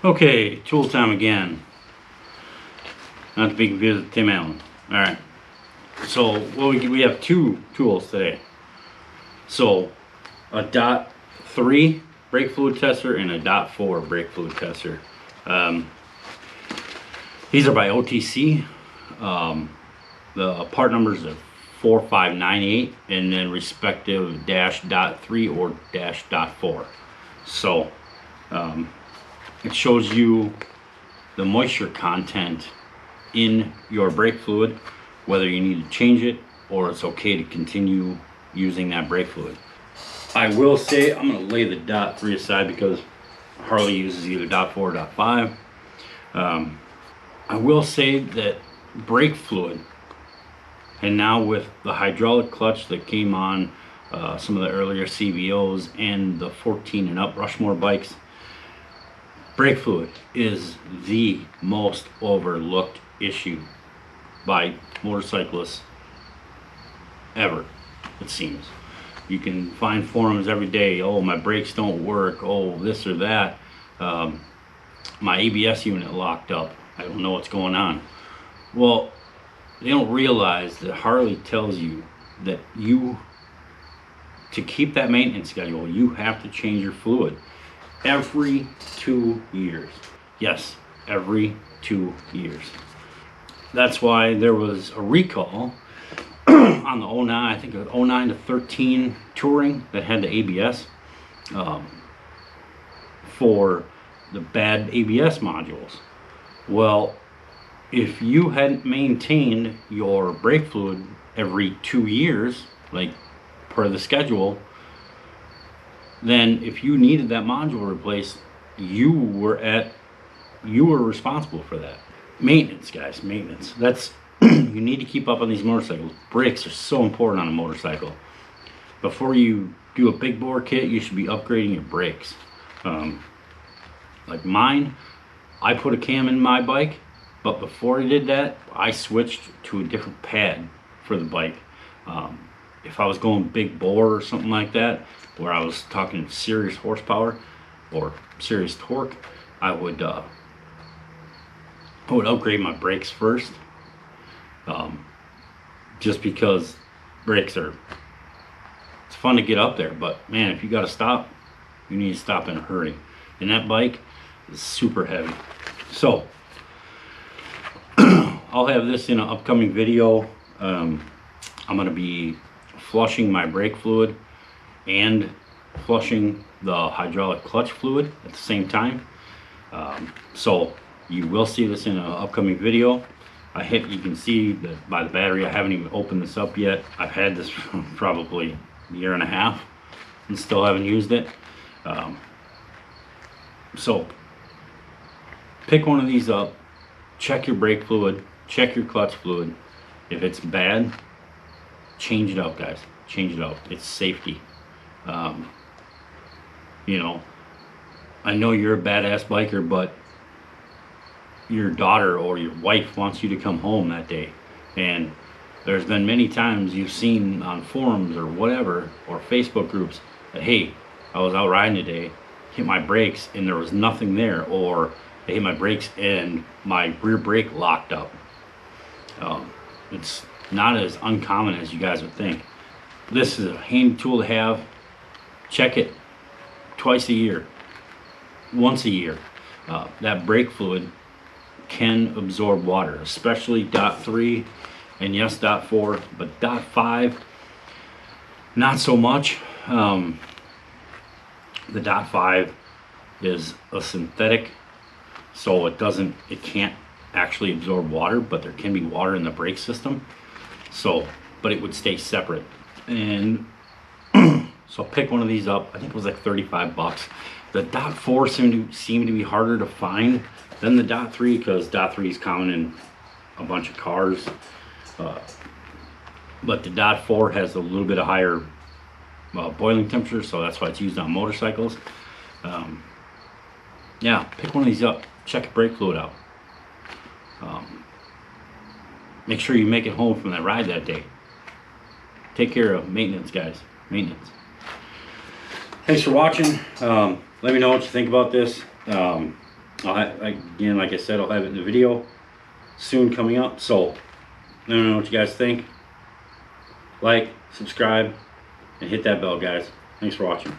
Okay, tool time again. Not to be confused with Tim Allen. Alright. So we have two tools today. So a .3 brake fluid tester and a .4 brake fluid tester. These are by OTC. The part numbers are 4598 and then respective -.3 or -.4. So it shows you the moisture content in your brake fluid, whether you need to change it or it's okay to continue using that brake fluid. I will say I'm going to lay the .3 aside because Harley uses either .4 or .5. I will say that brake fluid, and now with the hydraulic clutch that came on some of the earlier CVOs and the 14 and up Rushmore bikes, brake fluid is the most overlooked issue by motorcyclists ever, it seems. You can find forums every day, oh, my brakes don't work, oh, this or that, my ABS unit locked up, I don't know what's going on. Well, they don't realize that Harley tells you that to keep that maintenance schedule, you have to change your fluid every 2 years. Yes, every 2 years. That's why there was a recall on the 09, I think it was 09 to 13 Touring that had the ABS for the bad ABS modules. Well, if you hadn't maintained your brake fluid every 2 years, like per the schedule, then if you needed that module replaced, you were responsible for that. Maintenance, guys, maintenance. That's you need to keep up on these motorcycles. Brakes are so important on a motorcycle. Before you do a big bore kit, you should be upgrading your brakes. Like mine, I put a cam in my bike, but before I did that, I switched to a different pad for the bike. If I was going big bore or something like that, where I was talking serious horsepower or serious torque, I would upgrade my brakes first, just because brakes it's fun to get up there, but man, if you got to stop, you need to stop in a hurry, and that bike is super heavy. So I'll have this in an upcoming video. I'm going to be flushing my brake fluid and flushing the hydraulic clutch fluid at the same time. So you will see this in an upcoming video. You can see that by the battery, I haven't even opened this up yet. I've had this for probably a year and a half and still haven't used it. So pick one of these up, check your brake fluid, check your clutch fluid. If it's bad, change it out, guys. Change it out. It's safety. You know, I know you're a badass biker, but your daughter or your wife wants you to come home that day, and there's been many times you've seen on forums or whatever, or Facebook groups, that hey, I was out riding today, hit my brakes and there was nothing there, or I hit my brakes and my rear brake locked up. It's not as uncommon as you guys would think. This is a handy tool to have. Check it twice a year, once a year. That brake fluid can absorb water, especially .3 and yes, .4, but .5 not so much. The .5 is a synthetic, so it can't actually absorb water, but there can be water in the brake system, but it would stay separate. And so pick one of these up. I think it was like 35 bucks. The .4 seemed to be harder to find than the .3, because .3 is common in a bunch of cars, but the .4 has a little bit of higher boiling temperature, so that's why it's used on motorcycles. Yeah, pick one of these up, check your brake fluid out. Make sure you make it home from that ride that day. Take care of maintenance, guys. Maintenance. Thanks for watching. Let me know what you think about this. Again, like I said, I'll have it in the video soon coming up. So let me know what you guys think. Like, subscribe, and hit that bell, guys. Thanks for watching.